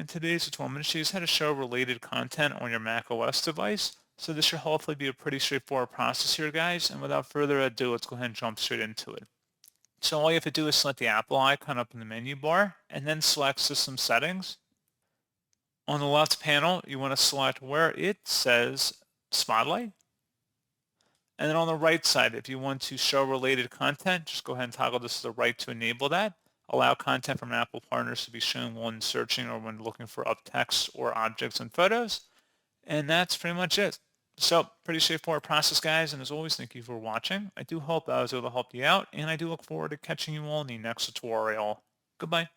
In today's tutorial, I'm going to show you how to show related content on your macOS device. So this should hopefully be a pretty straightforward process here, guys. And without further ado, let's go ahead and jump straight into it. So all you have to do is select the Apple icon up in the menu bar and then select System Settings. On the left panel, you want to select where it says Spotlight. And then on the right side, if you want to show related content, just go ahead and toggle this to the right to enable that. Allow content from Apple partners to be shown when searching or when looking for up text or objects and photos. And that's pretty much it. So pretty straightforward process, guys. And as always, thank you for watching. I do hope I was able to help you out, and I do look forward to catching you all in the next tutorial. Goodbye.